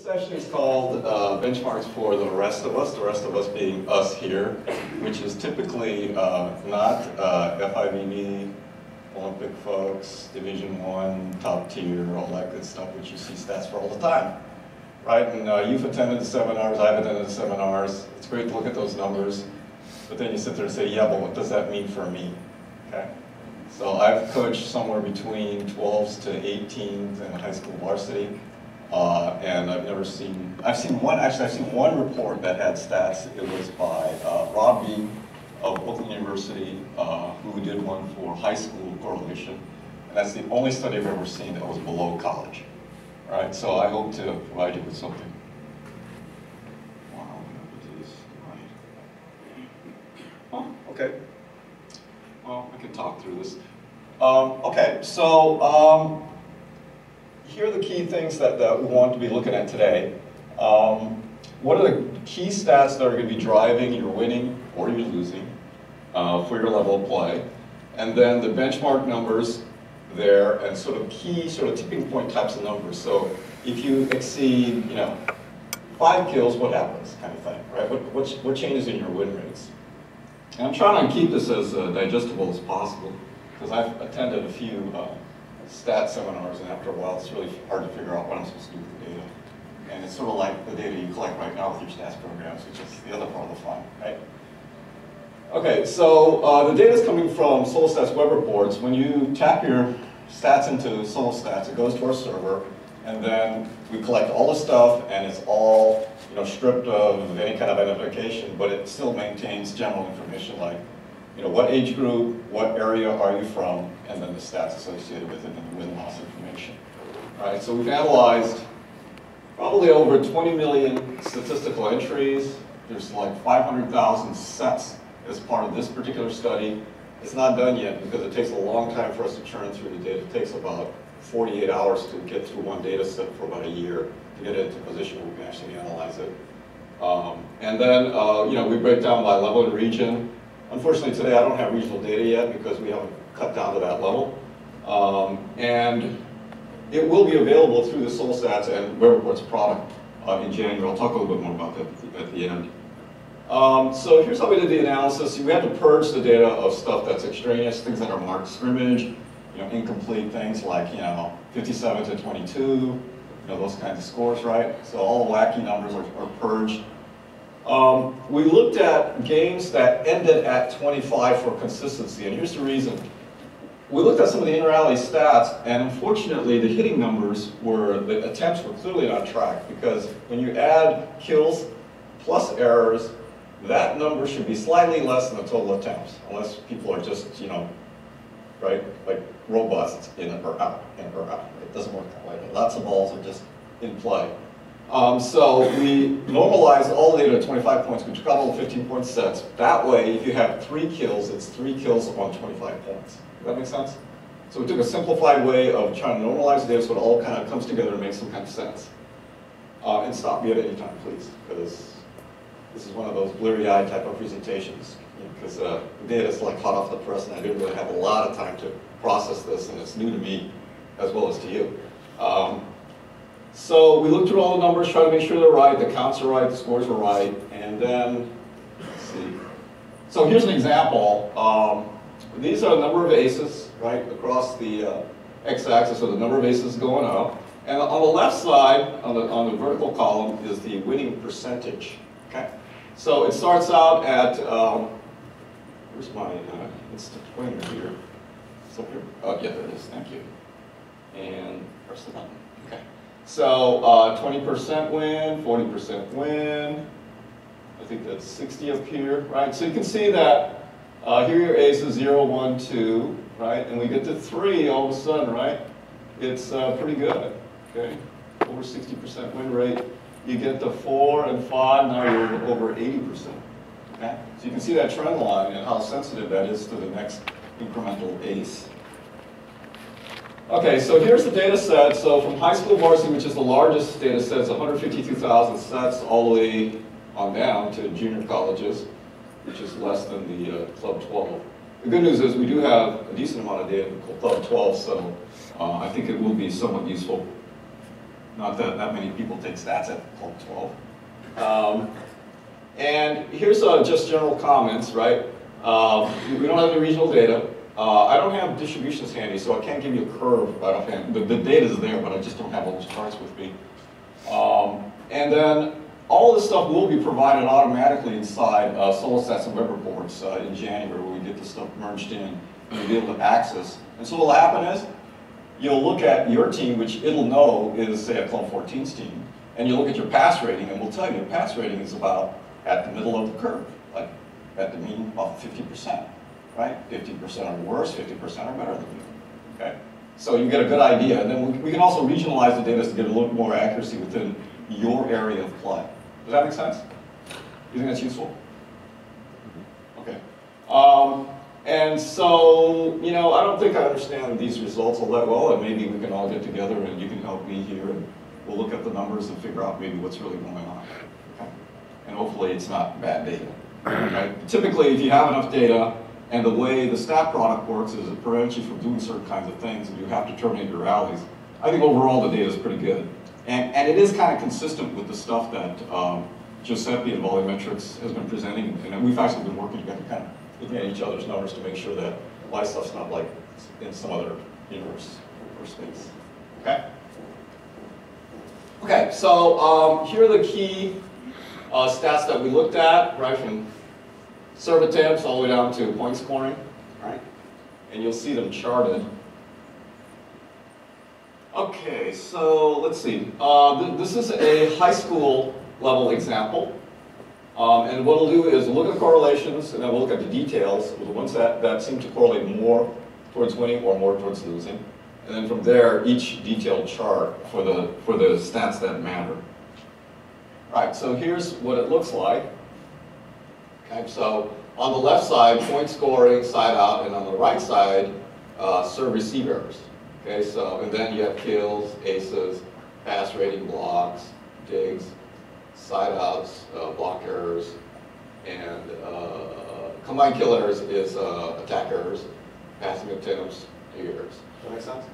session is called Benchmarks for the Rest of us being us here, which is typically not FIVB, Olympic folks, Division I, top tier, all that good stuff, which you see stats for all the time, right? And you've attended the seminars, I've attended the seminars. It's great to look at those numbers, but then you sit there and say, yeah, but what does that mean for me, okay? So I've coached somewhere between 12s to 18s in high school varsity. And I've seen one report that had stats. It was by Rob B. of Oakland University, who did one for high school correlation. And that's the only study I've ever seen that was below college. All right, so I hope to provide you with something. Wow, it is right. Oh, okay. Well, I can talk through this. Okay, so here are the key things that we want to be looking at today. What are the key stats that are going to be driving your winning or your losing for your level of play? And then the benchmark numbers there and sort of key tipping point types of numbers. So if you exceed, 5 kills, what happens kind of thing, right? What changes in your win rates? And I'm trying to keep this as digestible as possible because I've attended a few stat seminars, and after a while it's really hard to figure out what I'm supposed to do with the data. And it's sort of like the data you collect right now with your stats programs, which is the other part of the fun, right? Okay, so the data is coming from SoloStats web reports. When you tap your stats into SoloStats, it goes to our server, and then we collect all the stuff, and it's all stripped of any kind of identification, but it still maintains general information like what age group, what area are you from, and then the stats associated with it and the win-loss information. All right, so we've analyzed probably over 20 million statistical entries. There's like 500,000 sets as part of this particular study. It's not done yet because it takes a long time for us to churn through the data. It takes about 48 hours to get through one data set for about a year to get it into a position where we can actually analyze it. And then, we break down by level and region. Unfortunately, today I don't have regional data yet because we haven't cut down to that level. And it will be available through the SoloStats and Web Reports product in January. I'll talk a little bit more about that at the end. So here's how we did the analysis. We had to purge the data of stuff that's extraneous, things that are marked scrimmage, incomplete things like 57 to 22, those kinds of scores, right? So all the wacky numbers are purged. We looked at games that ended at 25 for consistency, and here's the reason. We looked at some of the inter-alley stats, and unfortunately the hitting numbers the attempts were clearly on track, because when you add kills plus errors, that number should be slightly less than the total attempts, unless people are just, right, like robots in or out, in or out. It doesn't work that way. Lots of balls are just in play. So we normalized all the data to 25 points. We took out all the 15-point sets. That way, if you have 3 kills, it's 3 kills on 25 points. Does that make sense? So we took a simplified way of trying to normalize the data so it all kind of comes together and makes some kind of sense. And stop me at any time, please, because this is one of those blurry-eyed type of presentations. Because the data is like hot off the press, and I didn't really have a lot of time to process this, and it's new to me as well as to you. So we looked through all the numbers, tried to make sure they're right, the counts are right, the scores were right, and then, let's see. So here's an example. These are the number of aces, right, across the x-axis, so the number of aces going up. And on the left side, on the vertical column, is the winning percentage, okay? So it starts out at, where's my, it's the pointer here. It's up here. Oh, yeah, there it is, thank you. And press the button, okay. So 20% win, 40% win. I think that's 60 up here, right? So you can see that here are your aces, 0, 1, 2, right? And we get to 3 all of a sudden, right? It's pretty good, okay? Over 60% win rate. You get to 4 and 5, now you're over 80%, okay? So you can see that trend line and how sensitive that is to the next incremental ace. Okay, so here's the data set. So from high school varsity, which is the largest data set, it's 152,000 sets all the way on down to junior colleges, which is less than the Club 12. The good news is we do have a decent amount of data in Club 12, so I think it will be somewhat useful. Not that many people take stats at Club 12. And here's just general comments, right? We don't have any regional data. I don't have distributions handy, so I can't give you a curve right offhand. The data is there, but I just don't have all those charts with me. And then all this stuff will be provided automatically inside SoloStats and web reports in January when we get this stuff merged in and you'll be able to access. And so what will happen is you'll look at your team, which it'll know is, say, a Club 14's team, and you'll look at your pass rating, and we'll tell you your pass rating is about at the middle of the curve, like at the mean, about 50%, right? 50% are worse, 50% are better than you, okay? So you get a good idea, and then we can also regionalize the data to get a little more accuracy within your area of play. Does that make sense? You think that's useful? Okay. And so, you know, I don't think I understand these results all that well, and maybe we can all get together and you can help me here, and we'll look at the numbers and figure out maybe what's really going on. Okay? And hopefully it's not bad data. Right? Typically, if you have enough data, and the way the stat product works is it prevents you from doing certain kinds of things, and you have to terminate your rallies. I think overall the data is pretty good. And it is kind of consistent with the stuff that Giuseppe and Volumetrics has been presenting, and we've actually been working together, kind of looking at each other's numbers to make sure that my stuff's not like in some other universe or space. Okay? Okay, so here are the key stats that we looked at, right, from serve attempts all the way down to point scoring, right? And you'll see them charted. Okay, so let's see. This is a high school level example. And what we'll do is we'll look at the correlations, and then we'll look at the details, the ones that seem to correlate more towards winning or more towards losing. And then from there, each detailed chart for the stats that matter. All right, so here's what it looks like. Okay, so on the left side, point scoring, side out, and on the right side, serve receive errors. Okay, so, and then you have kills, aces, pass rating, blocks, digs, side outs, block errors, and combined kill errors is attack errors, passing attempts, dig errors. Does that make sense?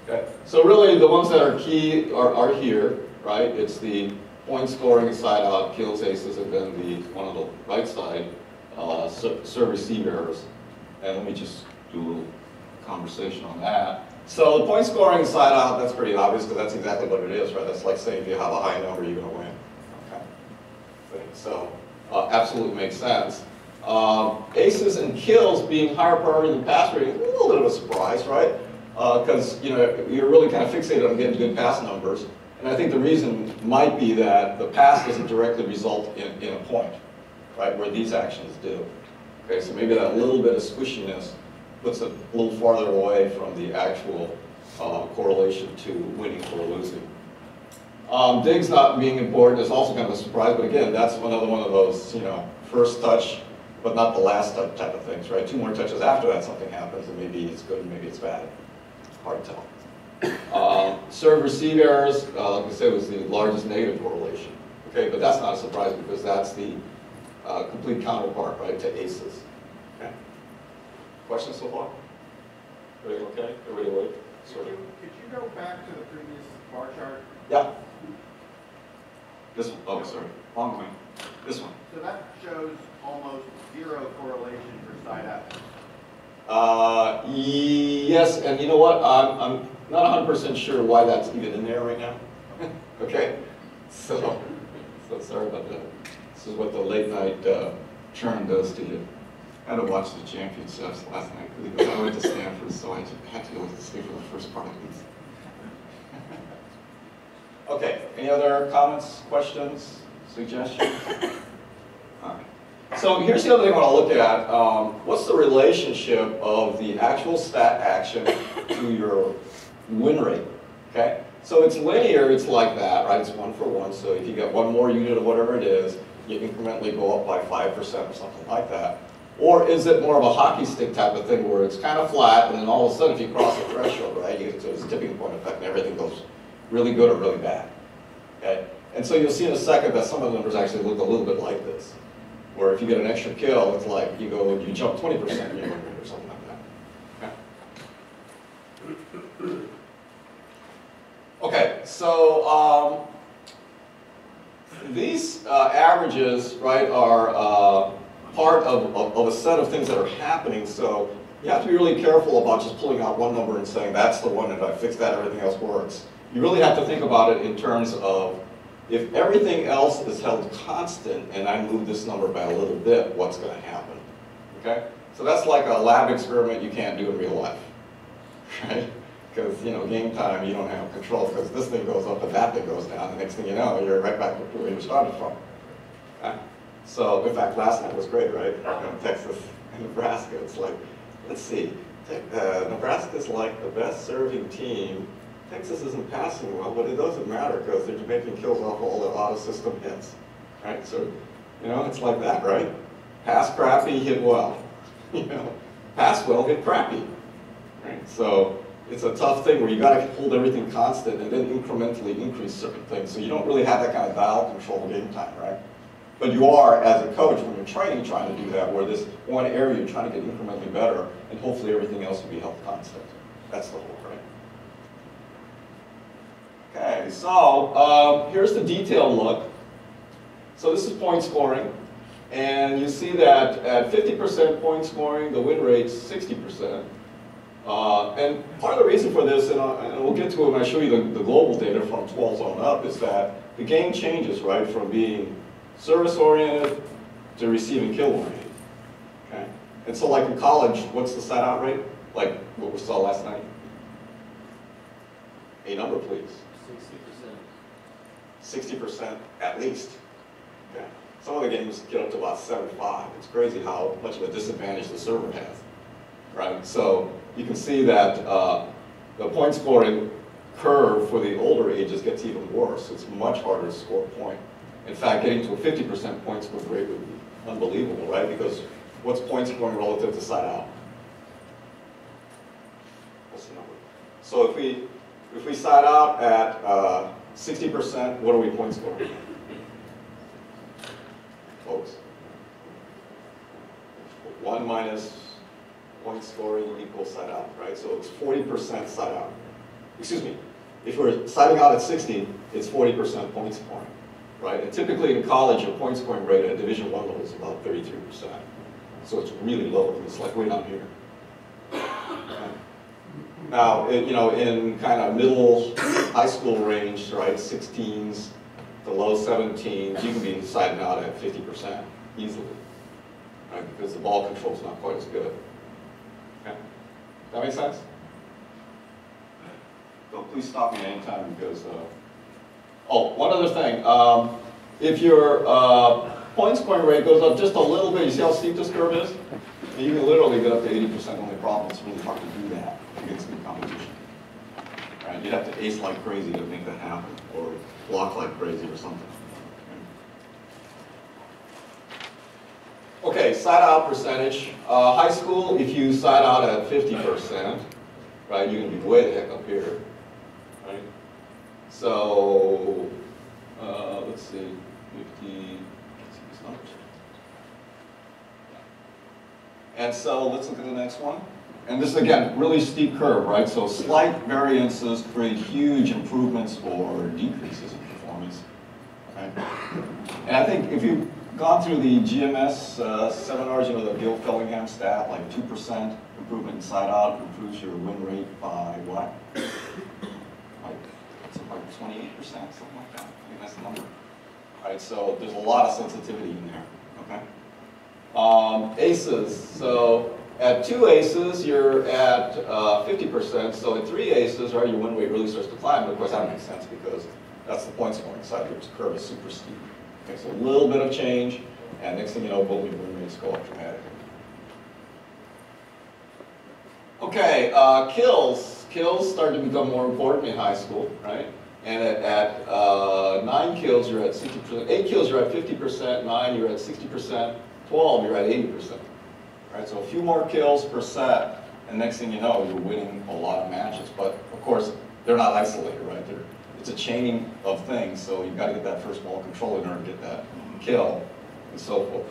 Okay, so really the ones that are key are here, right? It's the point scoring, side out, kills, aces, and then the one on the right side, serve receive errors. And let me just do a little conversation on that. So the point scoring, side out, that's pretty obvious because that's exactly what it is, right? That's like saying if you have a high number, you're going to win. Okay. So absolutely makes sense. Aces and kills being higher priority than pass rating, a little bit of a surprise, right? Because you know you're really kind of fixated on getting good pass numbers. And I think the reason might be that the pass doesn't directly result in a point, right, where these actions do. Okay, so maybe that little bit of squishiness puts it a little farther away from the actual correlation to winning or losing. Digs not being important is also kind of a surprise, but again, that's another one of those, you know, first touch, but not the last touch type of things, right? 2 more touches after that, something happens, and maybe it's good, and maybe it's bad. Hard to tell. Serve receive errors, like I said, was the largest negative correlation. Okay, but that's not a surprise because that's the complete counterpart, right, to aces. Okay. Questions so far? Everybody okay? Everybody awake? Could you go back to the previous bar chart? Yeah. This one. Oh, sorry. Wrong one. This one. So that shows almost 0 correlation for side out. Yes, and you know what? I'm not 100% sure why that's even in there right now. Okay? So sorry about that. This is what the late night churn does to you. I had to watch the championships last night because I went to Stanford, so I had to go to sleep for the first part of these. Okay, any other comments, questions, suggestions? All right. So here's the other thing I want to look at. What's the relationship of the actual stat action to your win rate? Okay, so it's linear, it's like that, right? It's 1 for 1, so if you get 1 more unit of whatever it is, you incrementally go up by 5% or something like that. Or is it more of a hockey stick type of thing where it's kind of flat, and then all of a sudden if you cross the threshold, right, you get to this tipping point effect and everything goes really good or really bad, okay? And so you'll see in a second that some of the numbers actually look a little bit like this, where if you get an extra kill, it's like you jump 20% in your win rate or something like that, okay? Okay, so these averages, right, are part of a set of things that are happening. So you have to be really careful about just pulling out one number and saying that's the one, and if I fix that, everything else works. You really have to think about it in terms of if everything else is held constant and I move this number by a little bit, what's going to happen? Okay? So that's like a lab experiment you can't do in real life, right? Because, you know, game time, you don't have control because this thing goes up and that thing goes down. The next thing you know, you're right back to where you started from. Okay? So, in fact, last night was great, right? You know, Texas and Nebraska. It's like, let's see, Nebraska's like the best serving team. Texas isn't passing well, but it doesn't matter because they're making kills off all the auto system hits, right? So, you know, it's like that, right? Pass crappy, hit well. You know, pass well, hit crappy, right? So it's a tough thing where you got to hold everything constant and then incrementally increase certain things. So you don't really have that kind of dial control game time, right? But you are, as a coach, when you're training, trying to do that, where this one area you're trying to get incrementally better, and hopefully everything else will be held constant. That's the whole, right? Okay, so here's the detailed look. So this is point scoring. And you see that at 50% point scoring, the win rate's 60%. And part of the reason for this, and we'll get to it when I show you the global data from 12 on up, is that the game changes, right, from being service-oriented to receiving kill-oriented. Okay? And so like in college, what's the side-out rate? Like what we saw last night? A number, please. 60%. 60% at least. Okay. Some of the games get up to about 75. It's crazy how much of a disadvantage the server has, right? So you can see that the point scoring curve for the older ages gets even worse. It's much harder to score a point. In fact, getting to a 50% point score rate would be unbelievable, right? Because what's point scoring relative to side out? What's the number? So if we side out at 60%, what are we point scoring? Folks, 1 minus point scoring equals side out, right? So it's 40% side out. Excuse me, if we're siding out at 60, it's 40% point scoring, right? And typically in college, your point scoring rate at Division I level is about 33%. So it's really low. It's like way down here. Okay. Now, you know, in kind of middle high school range, right, 16s, the low 17s, you can be siding out at 50% easily, right? Because the ball control is not quite as good. Okay? That make sense? So please stop me anytime because, oh, one other thing. If your point scoring rate goes up just a little bit, you see how steep this curve is? And you can literally get up to 80%. Only problem, it's really hard to do that against good competition. Right? You'd have to ace like crazy to make that happen, or block like crazy or something. Okay, side out percentage. High school, if you side out at 50%, right, you can be way the heck up here, right? So, let's see, 50, let's see these numbers. And so let's look at the next one. And this is, again, really steep curve, right? So slight variances create huge improvements or decreases in performance, right? And I think if you've gone through the GMS seminars, you know, the Gil Fellingham stat, like 2% improvement inside out improves your win rate by what? Like 28%, something like that. I think that's the number. Right, so there's a lot of sensitivity in there, okay? Aces, so at 2 aces, you're at 50%, so at 3 aces, right, your win rate really starts to climb, but of course that makes sense because that's the point scoring side, which curve is super steep. Okay, so a little bit of change, and next thing you know, boom, your win rates go up dramatically. Okay, kills. Kills start to become more important in high school, right? And at 9 kills, you're at 60%. 8 kills, you're at 50%. 9, you're at 60%. 12, you're at 80%. Right, so a few more kills per set, and next thing you know, you're winning a lot of matches. But of course, they're not isolated, right? It's a chaining of things, so you've got to get that first ball control in order to get that kill, and so forth.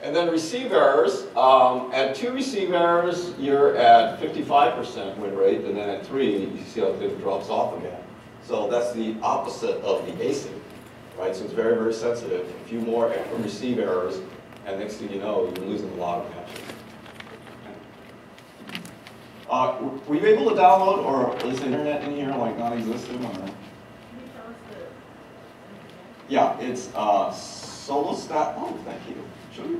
And then receive errors. At 2 receive errors, you're at 55% win rate, and then at 3, you see how it drops off again. So that's the opposite of the AVCA, right? So it's very, very sensitive. A few more receive errors, and next thing you know, you're losing a lot of matches. Were you able to download, or is the internet in here like non-existent? Or? Can you tell us the Yeah, it's Solostat. Oh, thank you. Should we?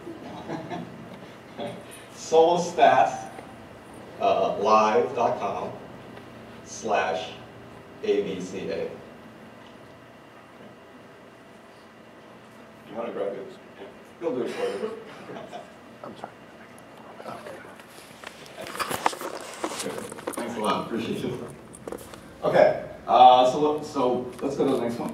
Solostatslive.com/AVCA. You want to grab it? He'll do it for you. I'm sorry. Thanks a lot. Appreciate it. Okay. So let's go to the next one.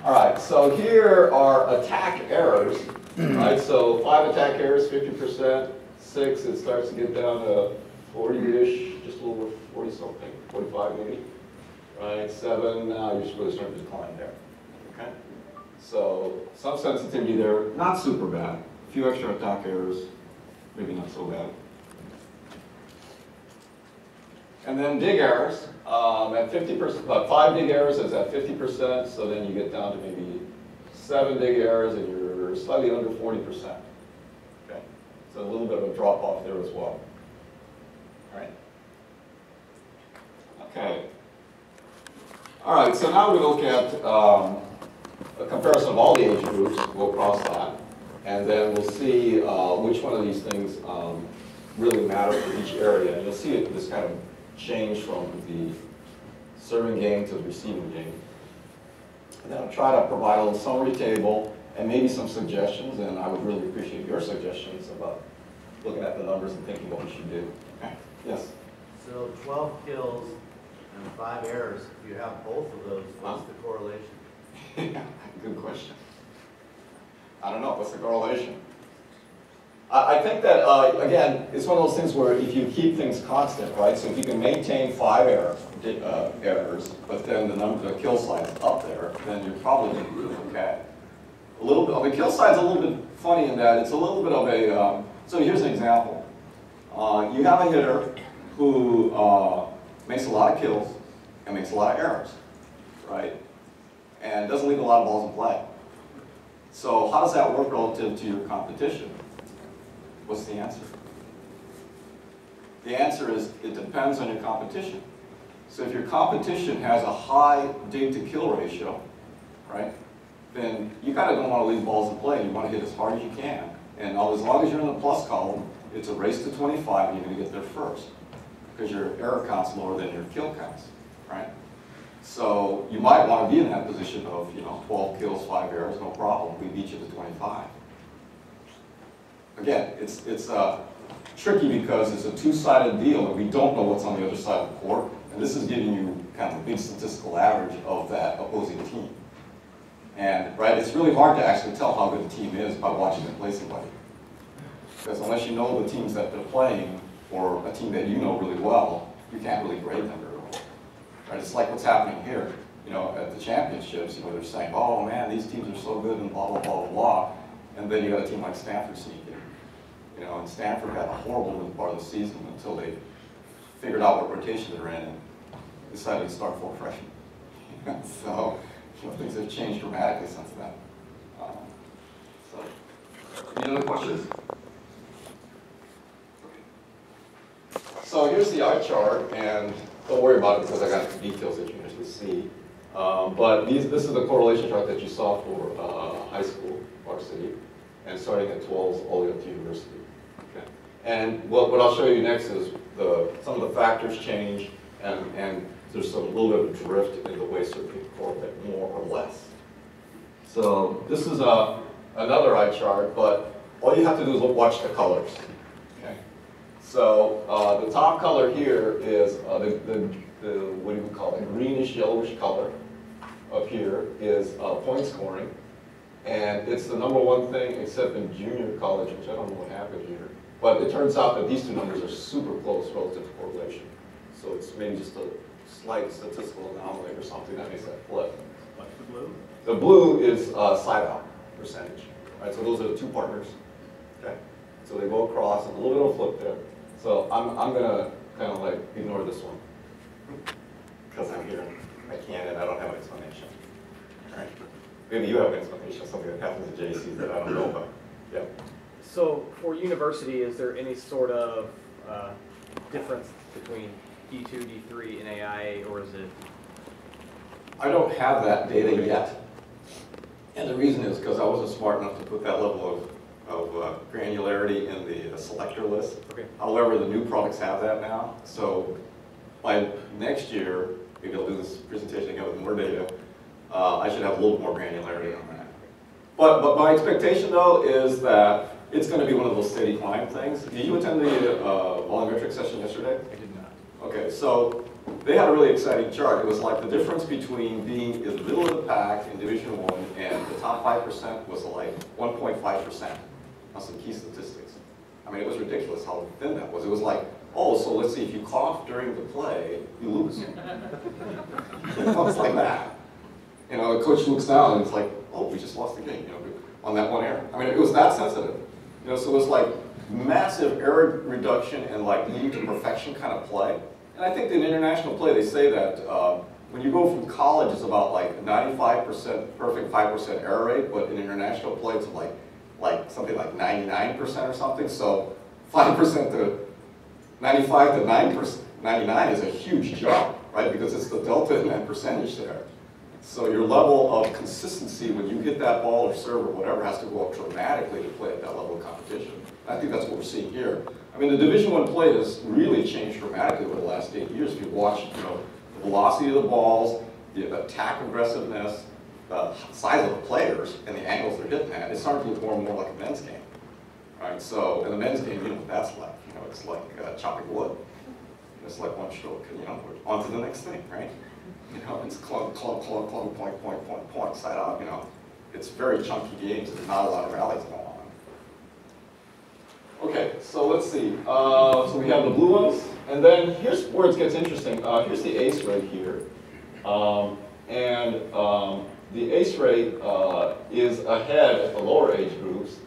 All right. So here are attack errors. Right. So 5 attack errors, 50%. 6, it starts to get down to 40-ish, just a little over 40 something, 45 maybe. Right. 7. Now you're really starting to decline there. Okay. So some sensitivity there, not super bad. A few extra attack errors, maybe not so bad. And then dig errors, at 50%, about 5 dig errors is at 50%, so then you get down to maybe 7 dig errors and you're slightly under 40%. Okay, so a little bit of a drop off there as well. All right. Okay. All right, so now we look at a comparison of all the age groups. We'll cross that, and then we'll see which one of these things really matter for each area. And you'll see this kind of change from the serving game to the receiving game. And then I'll try to provide a little summary table and maybe some suggestions, and I would really appreciate your suggestions about looking at the numbers and thinking what we should do. Okay. Yes? So 12 kills and 5 errors, if you have both of those, what's the correlation? Good question. I don't know. What's the correlation? I think that, again, it's one of those things where if you keep things constant, right? So if you can maintain 5 errors, but then the kill side's up there, then you're probably going to do okay. A little bit, the kill side's a little bit funny in that it's a little bit of a, so here's an example. You have a hitter who makes a lot of kills and makes a lot of errors, right? And doesn't leave a lot of balls in play. So how does that work relative to your competition? What's the answer? The answer is it depends on your competition. So if your competition has a high dig to kill ratio, right, then you kind of don't want to leave balls in play. You want to hit as hard as you can. And as long as you're in the plus column, it's a race to 25 and you're going to get there first because your error count's lower than your kill counts, right? So you might want to be in that position of, 12 kills, 5 errors, no problem. We beat you to 25. Again, it's tricky because it's a two-sided deal and we don't know what's on the other side of the court. And this is giving you kind of a big statistical average of that opposing team. And, right, it's really hard to actually tell how good a team is by watching them play somebody. Because unless you know the teams that they're playing, or a team that you know really well, you can't really grade them very well. Right? It's like what's happening here, at the championships, they're saying, oh man, these teams are so good and blah, blah, blah, blah. And then you got a team like Stanford sneak in. And Stanford had a horrible middle part of the season until they figured out what rotation they're in and decided to start 4 freshmen. So, things have changed dramatically since then. Any other questions? So here's the eye chart, and don't worry about it because I got the details that you can actually see. But this is the correlation chart that you saw for high school varsity, and starting at 12s all the way up to university. Okay. And what I'll show you next is some of the factors change, and there's a little bit of drift in the way certain people correlate more or less. So this is another eye chart, but all you have to do is watch the colors. Okay. So the top color here is the what do we call it? Greenish yellowish color. Up here is point scoring, and it's the #1 thing except in junior college, which I don't know what happened here. But it turns out that these two numbers are super close relative to correlation. So it's maybe just a slight statistical anomaly or something that makes that flip. What's the blue? The blue is side out percentage. Right, so those are the two partners. Okay, so they go across, and a little bit of a flip there. So I'm gonna kind of like ignore this one because I'm here. I can, and I don't have an explanation. Right? Maybe you have an explanation, something that happens at JC that I don't know about. Yeah. So for university, is there any sort of difference between D2, D3, and AIA, or is it? I don't have that data yet. And the reason is because I wasn't smart enough to put that level of granularity in the selector list. Okay. However, the new products have that now. So by next year, maybe I'll do this presentation again with more data. I should have a little more granularity on that. But my expectation, though, is that it's going to be one of those steady climb things. Did you attend the volumetric session yesterday? I did not. Okay, so they had a really exciting chart. It was like the difference between being in the middle of the pack in Division I and the top 5% was like 1.5% on some key statistics. I mean, it was ridiculous how thin that was. It was like, oh, so let's see, if you cough during the play, you lose. It's like that. You know, the coach looks down and it's like, oh, we just lost the game, you know, on that one error. I mean, it was that sensitive. You know, so it was like massive error reduction and like leading to perfection kind of play. And I think in international play, they say that when you go from college, it's about like 95% perfect, 5% error rate, but in international play, it's like something like 99% or something. So 5% to 95 to 99 is a huge jump, right? Because it's the delta in that percentage there. So your level of consistency when you hit that ball or serve or whatever has to go up dramatically to play at that level of competition. I think that's what we're seeing here. I mean, the Division I play has really changed dramatically over the last 8 years. If you watch, you know, the velocity of the balls, the attack aggressiveness, the size of the players, and the angles they're hitting at, it's starting to look more and more like a men's game, right? So in the men's game, you know what that's like. You know, it's like chopping wood. It's like one stroke, you know, on to the next thing, right? You know, it's clunk, clunk, clunk, clunk, point, point, point, point, side out, you know. It's very chunky games, there's not a lot of rallies going on. Okay, so let's see. So we have the blue ones, and then here's where it gets interesting. Here's the ace rate here. The ace rate is ahead at the lower age groups,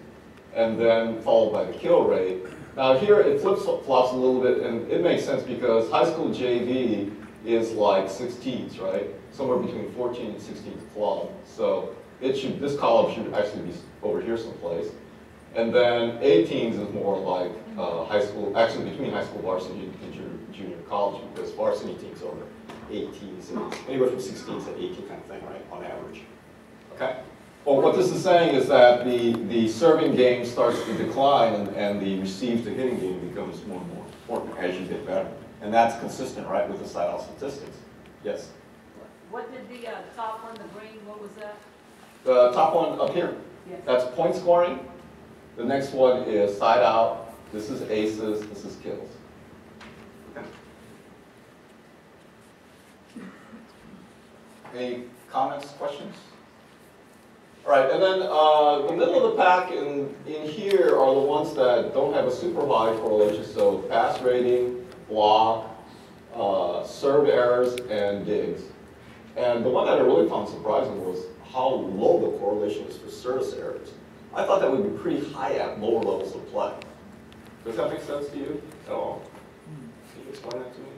and then followed by the kill rate. Now here it flip-flops a little bit, and it makes sense because high school JV is like 16s, right? Somewhere between 14 and 16 club. So it should, this column should actually be over here someplace. And then 18s is more like high school, actually between high school varsity and junior college, because varsity teams are 18s, and anywhere from 16s to 18 kind of thing, right, on average. Okay? Well, what this is saying is that the serving game starts to decline, and the receive to hitting game becomes more and more important as you get better. And that's consistent, right, with the side-out statistics. Yes? What did the top one, the green, what was that? The top one up here, Yes. that's point scoring. The next one is side-out. This is aces. This is kills. Okay. Any comments, questions? All right, and then the middle of the pack in here are the ones that don't have a super high correlation, so pass rating, block, serve errors, and digs. And the one that I really found surprising was how low the correlation is for service errors. I thought that would be pretty high at lower levels of play. Does that make sense to you at all? Can you explain that to me?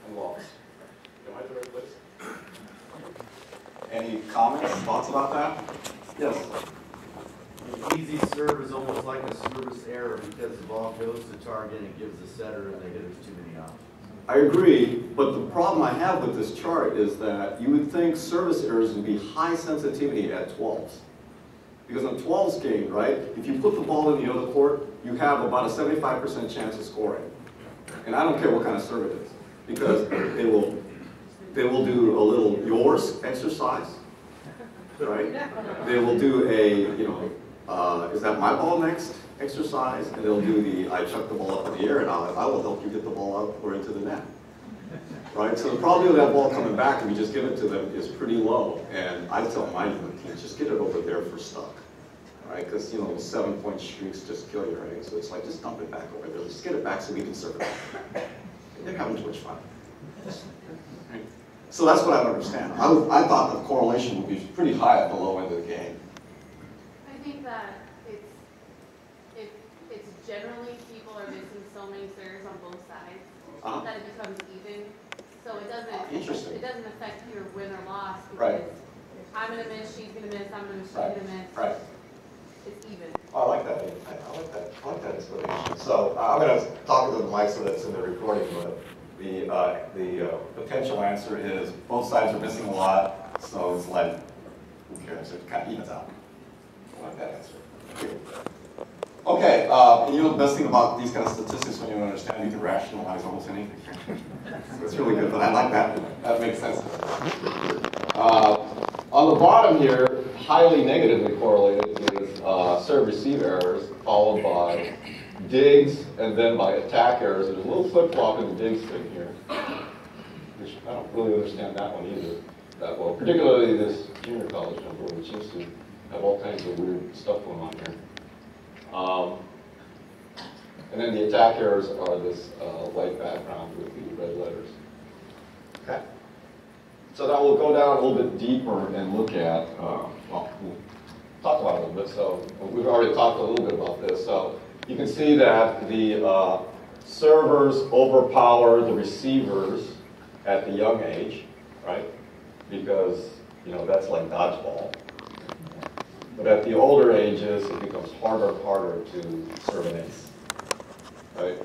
I'm lost. Am I at the right place? Any comments, thoughts about that? Yes. An easy serve is almost like a service error because the ball goes to target and gives the setter and they hit too many options. I agree, but the problem I have with this chart is that you would think service errors would be high sensitivity at 12s. Because in 12s game, right, if you put the ball in the other court, you have about a 75% chance of scoring. And I don't care what kind of serve it is, because they will do a little yours exercise, right? They will do a, you know, is that my ball next exercise, and they'll do the, I chuck the ball up in the air, and I will help you get the ball out or into the net. Right? So the probability of that ball coming back, if we just give it to them, is pretty low. And I tell my young teams, just get it over there for stuck. Right? Because, you know, 7-point streaks just kill you, right? So it's like, just dump it back over there. Just get it back so we can serve it back. They're having too much fun. Right? So that's what I don't understand. I thought the correlation would be pretty high at the low end of the game. I think that it's generally people are missing so many serves on both sides that it becomes even. So it Interesting. doesn't affect your win or loss because Right. I'm gonna miss, she's gonna miss, I'm gonna miss, she's Right. gonna miss. Right. It's even. I like that. I like that explanation. So I'm going to talk into the mic so that's in the recording, but the potential answer is both sides are missing a lot, so it's like, who cares? It kind of evens out. I like that answer. Okay, and you know the best thing about these kind of statistics when you understand you can rationalize almost anything. So it's really good, but I like that. That makes sense. On the bottom here, highly negatively correlated is serve-receive errors, followed by digs, and then by attack errors. There's a little flip-flop in the digs thing here, which I don't really understand that one either that well, particularly this junior college number, which seems to have all kinds of weird stuff going on here. And then the attack errors are this white background with the red letters. Okay. So now we'll go down a little bit deeper and look at, well, we'll talk about it a little bit. So we've already talked a little bit about this. So you can see that the servers overpower the receivers at the young age, right? Because, you know, that's like dodgeball. But at the older ages, it becomes harder and harder to serve an ace, right?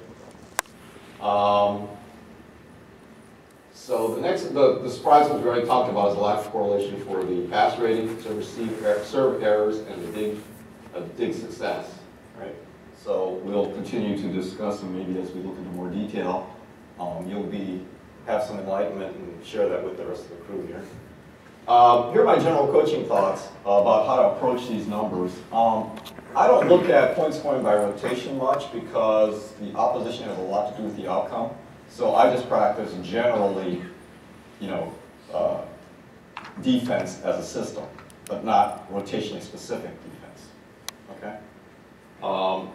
So the surprise one we already talked about is the lack of correlation for the pass rating, serve errors, and the dig success, right? So we'll continue to discuss, and maybe as we look into more detail, you'll have some enlightenment and share that with the rest of the crew here. Here are my general coaching thoughts about how to approach these numbers. I don't look at point scoring by rotation much because the opposition has a lot to do with the outcome. So I just practice generally, you know, defense as a system, but not rotationally specific defense. Okay.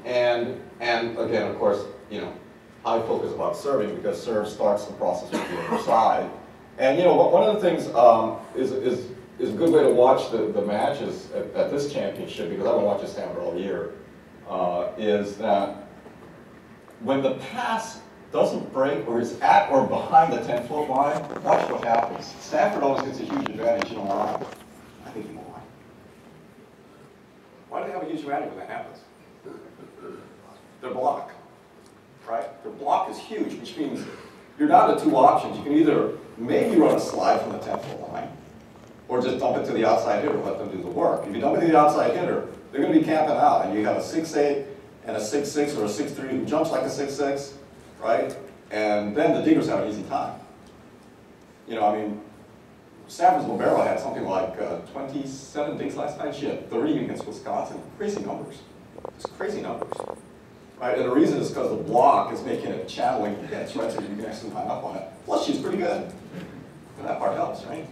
And again, of course, you know, I focus about serving because serve starts the process with the other side. And you know, one of the things is a good way to watch the matches at this championship, because I've been watching Stanford all year, is that when the pass doesn't break or is at or behind the 10-foot line, watch what happens. Stanford always gets a huge advantage. You know why? I think you know why. Why do they have a huge advantage when that happens? Their block, right? Their block is huge, which means you're down to two options. You can either maybe run a slide from the 10-foot line, or just dump it to the outside hitter and let them do the work. If you dump it to the outside hitter, they're going to be camping out, and you have a 6'8" and a 6'6" or a 6'3" who jumps like a 6'6", right? And then the diggers have an easy time. You know, I mean, Stanford's libero had something like 27 digs last night. She had 30 against Wisconsin. Crazy numbers. Just crazy numbers. Right? And the reason is because the block is making it channeling hits, right? So you can actually line up on it. Plus, she's pretty good. And that part helps, right?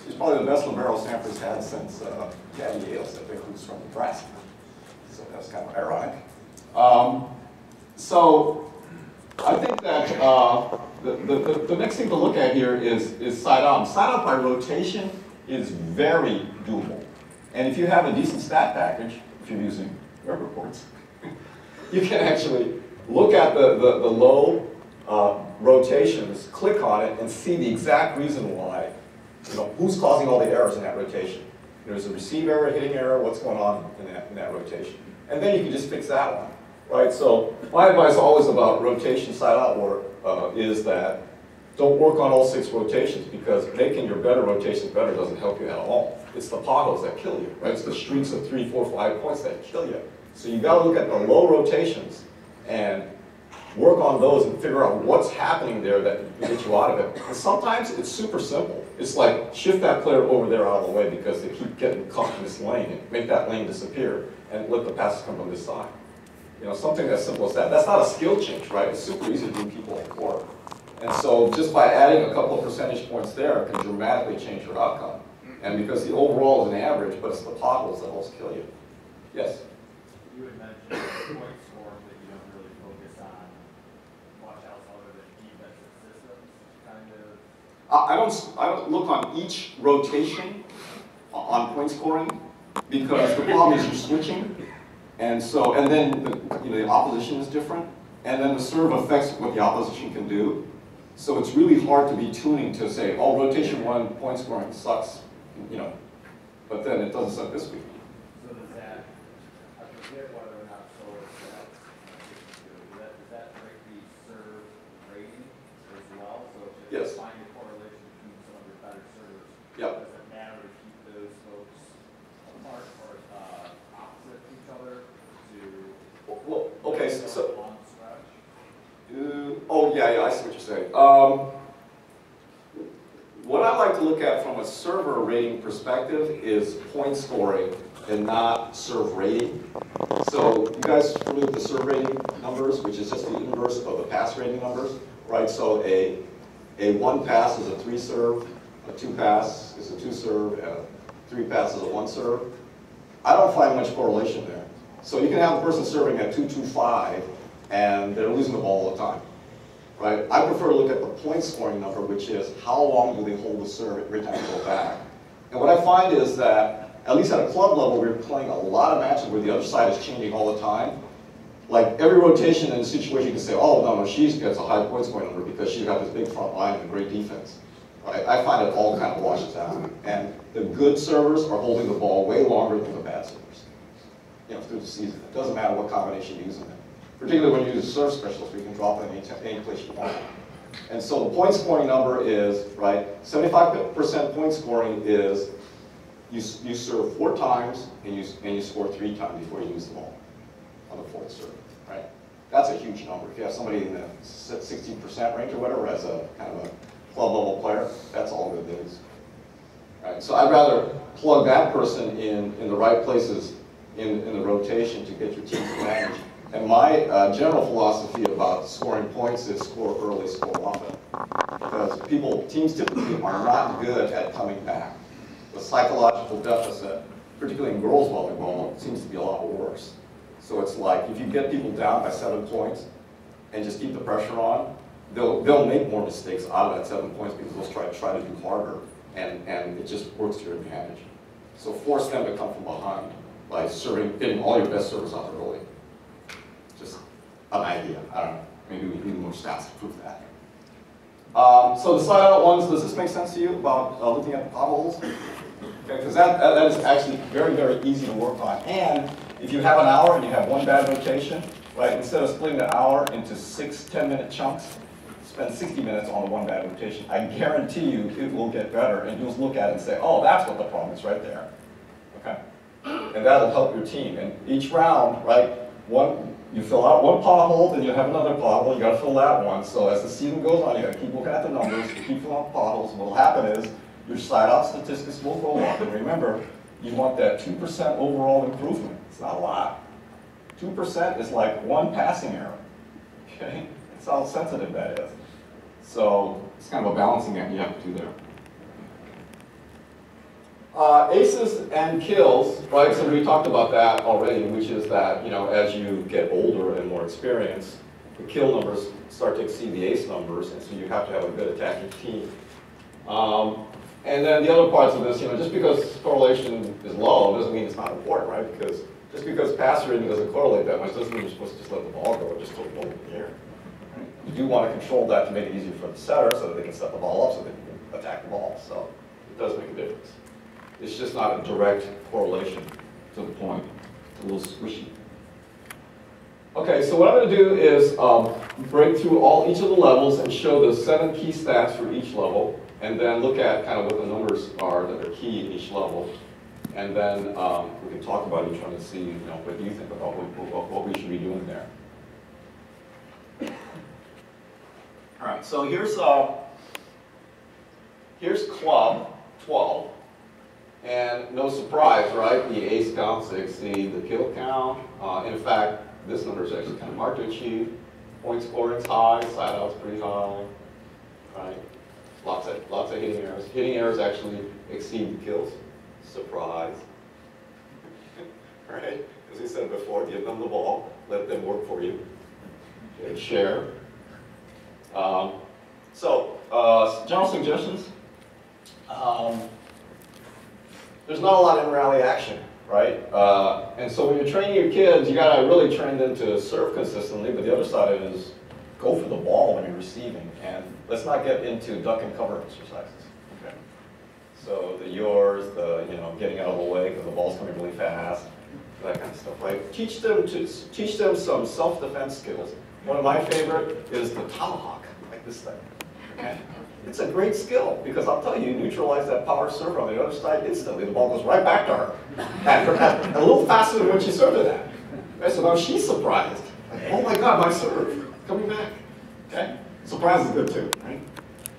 She's probably the best libero Stanford's had since Gabby Ailes, I think, who's from Nebraska. So that's kind of ironic. So I think that the next thing to look at here is side on. Side on by rotation is very doable. And if you have a decent stat package, if you're using web reports, you can actually look at the low rotations, click on it, and see the exact reason why. You know, who's causing all the errors in that rotation? There's a receive error, hitting error, what's going on in that rotation? And then you can just fix that one, right? So my advice always about rotation side-out work is that don't work on all 6 rotations, because making your better rotations better doesn't help you at all. It's the potholes that kill you, right? It's the streaks of 3, 4, 5 points that kill you. So you got to look at the low rotations and work on those and figure out what's happening there that will get you out of it. And sometimes it's super simple. It's like shift that player over there out of the way because they keep getting caught in this lane, and make that lane disappear and let the passes come from this side. You know, something as simple as that. That's not a skill change, right? It's super easy to do people work. And so just by adding a couple of percentage points there can dramatically change your outcome. And because the overall is an average, but it's the potholes that almost kill you. Yes? You had mentioned point score that you don't really focus on watch outs other than defensive systems, kind of. I don't look on each rotation on point scoring. because the problem is you're switching, and then the opposition is different, and then the serve affects what the opposition can do. So it's really hard to be tuning to say, oh, rotation 1 point scoring sucks, but then it doesn't suck this week. So does that, I forget whether or not solar stats, does that break the serve rating as well? So if you Yes. find a correlation between some of your better servers, Yep. does it matter to keep those folks apart or opposite each other to Well, okay, so long stretch? oh yeah, I see what you're saying. What I like to look at from a server rating perspective is point scoring and not serve rating. So you guys familiar with the serve rating numbers, which is just the inverse of the pass rating numbers, right? So a 1 pass is a 3 serve, a 2 pass is a 2 serve, and a 3 pass is a 1 serve. I don't find much correlation there. So you can have a person serving at 2.25 and they're losing the ball all the time, right? I prefer to look at the point scoring number, which is how long do they hold the serve every time they go back. And what I find is that, at least at a club level, we're playing a lot of matches where the other side is changing all the time. Like every rotation in a situation, you can say, oh, no, she gets a high point scoring number because she's got this big front line and great defense. Right? I find it all kind of washes out. And the good servers are holding the ball way longer than the bad servers, through the season. It doesn't matter what combination you use in it. Particularly when you use a serve specialist, where you can drop it in any place you want. And so the point scoring number is, right, 75% point scoring is you serve 4 times and you score 3 times before you lose the ball on the 4th serve, right? That's a huge number. If you have somebody in the 60% range or whatever as a kind of a club level player, that's all good news. Right? So I'd rather plug that person in the right places in the rotation to get your team to manage. And my general philosophy about scoring points is score early, score often. Because teams typically are not good at coming back. The psychological deficit, particularly in girls volleyball, seems to be a lot worse. So it's like, if you get people down by 7 points and just keep the pressure on, they'll make more mistakes out of that 7 points because they'll try to do harder, and it just works to your advantage. So force them to come from behind by getting all your best servers out early. Just an idea. I don't know. Maybe we need more stats to prove that. So the slide out ones, does this make sense to you about looking at the potholes? Okay, because that is actually very, very easy to work on. And if you have an hour and you have 1 bad rotation, right, instead of splitting the hour into 6 10-minute chunks, spend 60 minutes on 1 bad rotation. I guarantee you it will get better, and you'll look at it and say, oh, that's what the problem is right there. Okay? And that'll help your team. And each round, right, you fill out 1 pothole, then you have another pothole, you gotta fill that one. So as the season goes on, you gotta keep looking at the numbers, you keep filling out potholes. What'll happen is your side-out statistics will go up. And remember, you want that 2% overall improvement. It's not a lot. 2% is like 1 passing error. Okay? That's how sensitive that is. So it's kind of a balancing act you have to do there. Aces and kills, right? So we talked about that already, which is that, as you get older and more experienced, the kill numbers start to exceed the ace numbers, and so you have to have a good attacking team. And then the other parts of this, just because correlation is low doesn't mean it's not important, right? Because just because pass rating doesn't correlate that much doesn't mean you're supposed to just let the ball go or just throw the ball in the air. You do want to control that to make it easier for the setter so that they can set the ball up so they can attack the ball. So it does make a difference. It's just not a direct correlation to the point. It's a little squishy. Okay, so what I'm going to do is break through each of the levels and show the 7 key stats for each level, and then look at kind of what the numbers are that are key in each level. And then we can talk about each one and see, what do you think about what we should be doing there. All right, so here's club 12. And no surprise, right? The ace counts exceed the kill count. In fact, this number is actually kind of hard to achieve. Point scoring's high, side out's pretty high, right? Lots of hitting errors. Hitting errors actually exceed the kills. Surprise. Right? As we said before, give them the ball, let them work for you. Okay, share. General suggestions. There's not a lot of in-rally action, right? And so when you're training your kids, you gotta really train them to serve consistently, but the other side of it is go for the ball when you're receiving, and let's not get into duck and cover exercises, okay? So the yours, the, you know, getting out of the way because the ball's coming really fast, that kind of stuff, right? Teach them some self-defense skills. One of my favorite is the tomahawk, like this thing, okay? It's a great skill because I'll tell you, you neutralize that power server on the other side instantly. The ball goes right back to her, and a little faster than when she served it at. Right? So now she's surprised. Like, oh my God, my serve coming back. Okay, surprise is good too, right?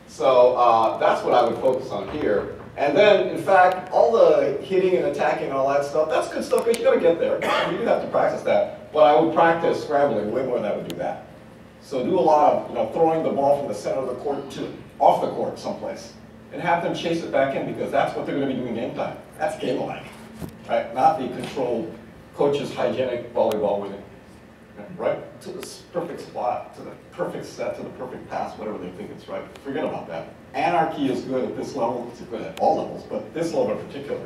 So that's what I would focus on here. And then, in fact, all the hitting and attacking and all that stuff, that's good stuff because you got to get there. You do have to practice that. But I would practice scrambling way more than I would do that. So do a lot of, you know, throwing the ball from the center of the court to off the court someplace, and have them chase it back in because that's what they're going to be doing game time. That's game-like, right? Not the controlled coach's hygienic volleyball with it, right? To the perfect spot, to the perfect set, to the perfect pass, whatever they think it's right. Forget about that. Anarchy is good at this level. It's good at all levels, but this level in particular.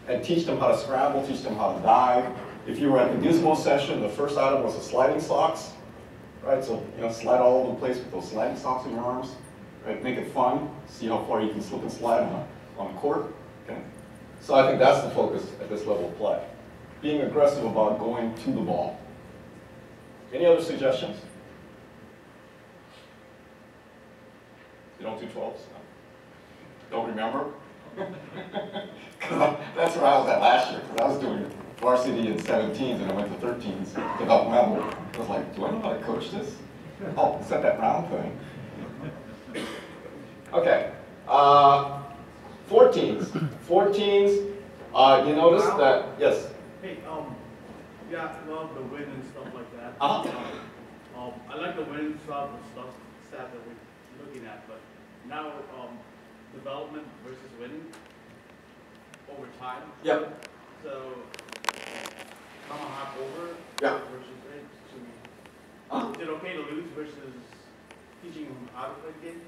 And teach them how to scramble, teach them how to dive. If you were at the Gizmo session, the first item was the sliding socks, right? So, you know, slide all over the place with those sliding socks in your arms. Right, make it fun, see how far you can slip and slide on the court. Okay? So I think that's the focus at this level of play. Being aggressive about going to the ball. Any other suggestions? You don't do 12s? No. Don't remember? That's where I was at last year, because I was doing varsity in 17s and I went to 13s developmental. I was like, do I know how to coach this? Oh, is that round thing? Okay, 14s. 14s, you notice that, yes? Hey, yeah, I love the win and stuff like that. I like the win stuff and stuff, stat that we're looking at, but now, development versus winning over time. Yep. So, tomahawk over Yeah. versus right. Is it okay to lose versus teaching them how to play the game?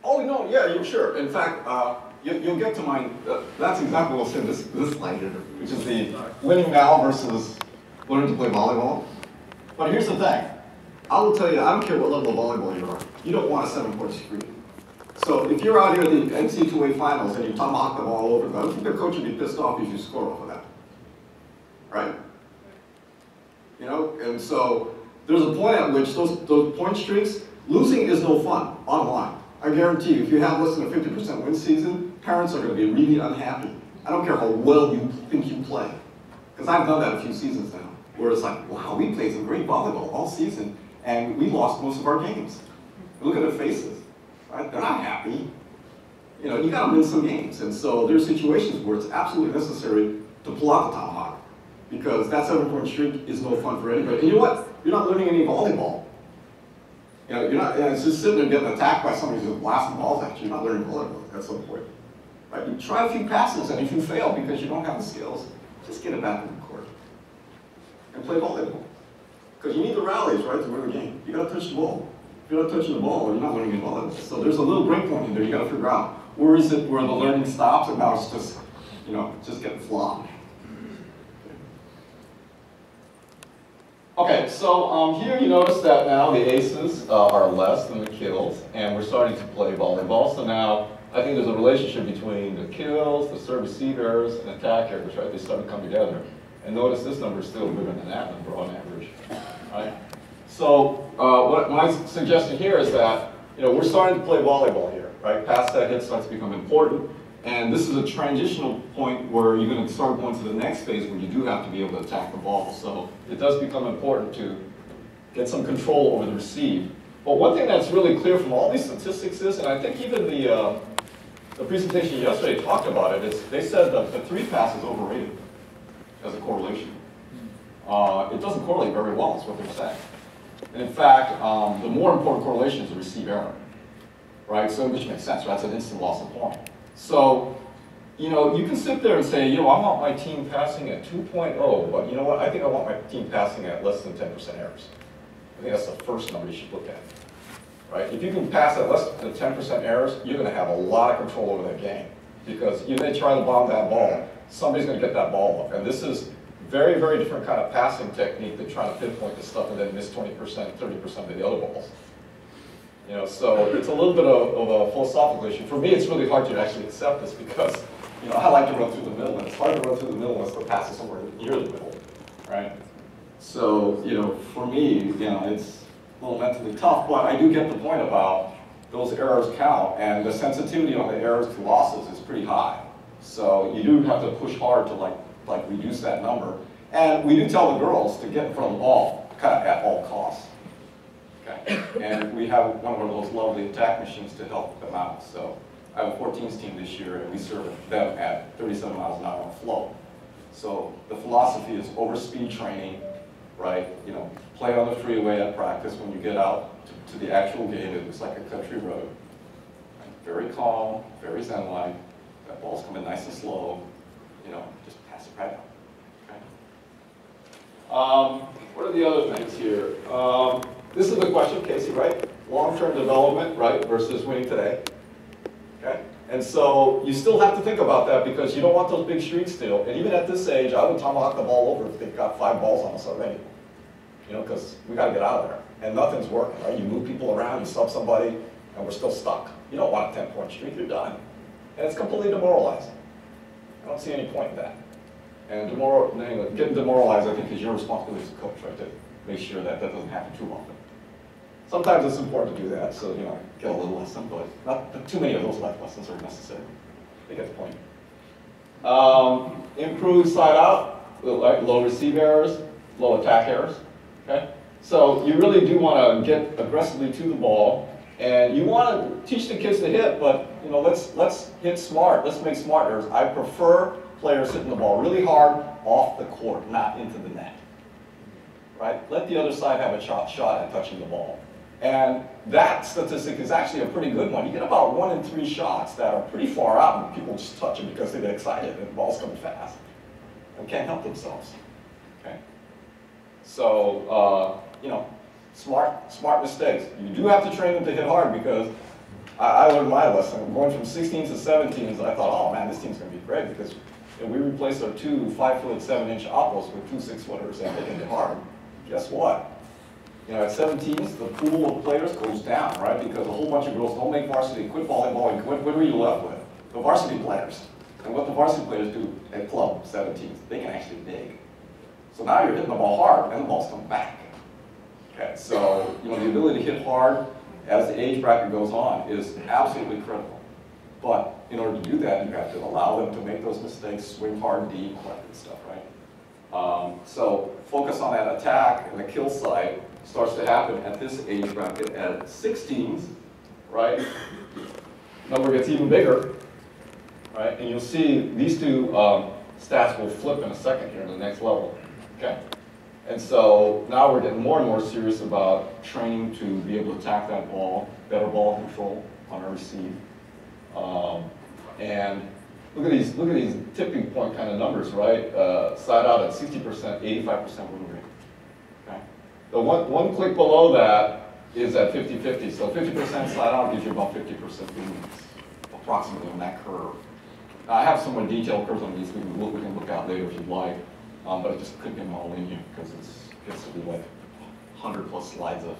Oh, no, yeah, you're sure. In fact, you'll get to mine. That's exactly what we'll say in this slide here, which is the winning now versus learning to play volleyball. But here's the thing. I will tell you, I don't care what level of volleyball you are, you don't want a 7-point screen. So if you're out here at the NCAA finals and you tomahawk the ball over, I don't think the coach would be pissed off if you score off of that. Right? You know, and so there's a point at which those point streaks, losing is no fun online. I guarantee you, if you have less than a 50% win season, parents are going to be really unhappy. I don't care how well you think you play. Because I've done that a few seasons now, where it's like, wow, we played some great volleyball all season, and we lost most of our games. Look at their faces, right? They're not happy. You know, you got to win some games. And so there's situations where it's absolutely necessary to pull out the tomahawk, because that 7-point streak is no fun for anybody. And you know what? You're not learning any volleyball. You know, you're not, it's just sitting there getting attacked by somebody who's blasting balls at you. You're not learning volleyball at some point. Right? You try a few passes, and if you fail because you don't have the skills, just get it back in the court and play volleyball. Because you need the rallies, right, to win the game. You got to touch the ball. If you're not touching the ball, you're not learning any volleyball. So there's a little break point in there. You got to figure out where is it where the learning stops, and now it's just, you know, just getting flogged. Okay, so here you notice that now the aces are less than the kills, and we're starting to play volleyball. So now I think there's a relationship between the kills, the serve receive errors, and attack errors, right? They start to come together. And notice this number is still bigger than that number on average, right? So what my suggestion here is that, you know, we're starting to play volleyball here, right? Pass set hit starts to become important. And this is a transitional point where you're going to start going to the next phase where you do have to be able to attack the ball. So it does become important to get some control over the receive. But one thing that's really clear from all these statistics is, and I think even the presentation yesterday talked about it, is they said that the 3-pass is overrated as a correlation. It doesn't correlate very well, is what they're saying. And in fact, the more important correlation is the receive error, right? So which makes sense, right? That's an instant loss of point. So, you know, you can sit there and say, you know, I want my team passing at 2.0, but you know what? I think I want my team passing at less than 10% errors. I think that's the first number you should look at, right? If you can pass at less than 10% errors, you're going to have a lot of control over that game, because you may try to bomb that ball, somebody's going to get that ball up. And this is very, very different kind of passing technique than trying to pinpoint the stuff and then miss 20%, 30% of the other balls. You know, so it's a little bit of a philosophical issue. For me, it's really hard to actually accept this because, you know, I like to run through the middle, and it's hard to run through the middle unless the pass is somewhere near the middle, right? So, you know, for me, you know, it's a little mentally tough, but I do get the point about those errors count, and the sensitivity on the errors to losses is pretty high. So you do have to push hard to like reduce that number. And we do tell the girls to get in front of the ball, kind of at all costs. Okay. And we have one of those lovely attack machines to help them out. So I have a 14s team this year, and we serve them at 37 miles an hour on flow. So the philosophy is over-speed training, right? You know, play on the freeway at practice. When you get out to the actual game, it looks like a country road. Right? Very calm, very zen-like. That ball's coming nice and slow. You know, just pass it right out. Okay. What are the other things here? This is the question, Casey, right? Long-term development, right, versus winning today. Okay? And so you still have to think about that because you don't want those big streaks still. And even at this age, I would tomahawk the ball over if they've got 5 balls on us already. You know, because we got to get out of there. And nothing's working, right? You move people around, you sub somebody, and we're still stuck. You don't want a 10-point streak, you're done. And it's completely demoralizing. I don't see any point in that. And getting demoralized, I think, is your responsibility as a coach, right? To make sure that that doesn't happen too often. Sometimes it's important to do that, so, you know, get a little lesson, but not too many of those life lessons are necessary. They get the point. Improve side out, like low receive errors, low attack errors, okay? So you really do want to get aggressively to the ball, and you want to teach the kids to hit, but, you know, let's hit smart. Let's make smart errors. I prefer players hitting the ball really hard off the court, not into the net. Right? Let the other side have a shot at touching the ball. And that statistic is actually a pretty good one. You get about 1 in 3 shots that are pretty far out, and people just touch them because they get excited and the ball's coming fast and can't help themselves. Okay? So, you know, smart mistakes. You do have to train them to hit hard because I learned my lesson. Going from 16s to 17s, I thought, oh man, this team's going to be great because we replaced our 2 5-foot 7-inch operas with 2 6-footers and they can hit hard. Guess what? You know, at 17s, the pool of players goes down, right? Because a whole bunch of girls don't make varsity, quit volleyball, and what are you left with? The varsity players. And what the varsity players do at club 17s, they can actually dig. So now you're hitting the ball hard and the ball's coming back. Okay, so, you know, the ability to hit hard as the age bracket goes on is absolutely critical. But in order to do that, you have to allow them to make those mistakes, swing hard, deep, all that good stuff, right? So focus on that attack, and the kill side starts to happen at this age bracket at 16s, right? Number gets even bigger, right? And you'll see these two stats will flip in a second here to the next level, okay? And so now we're getting more and more serious about training to be able to attack that ball, better ball control on our receive. And look at these tipping point kind of numbers, right? Side out at 60%, 85% win rate. Okay? The one click below that is at 50-50. So 50% side out gives you about 50% win rates, approximately on that curve. Now, I have some more detailed curves on these we can look at later if you'd like, but I just couldn't get them all in here because it gets to be like 100+ slides of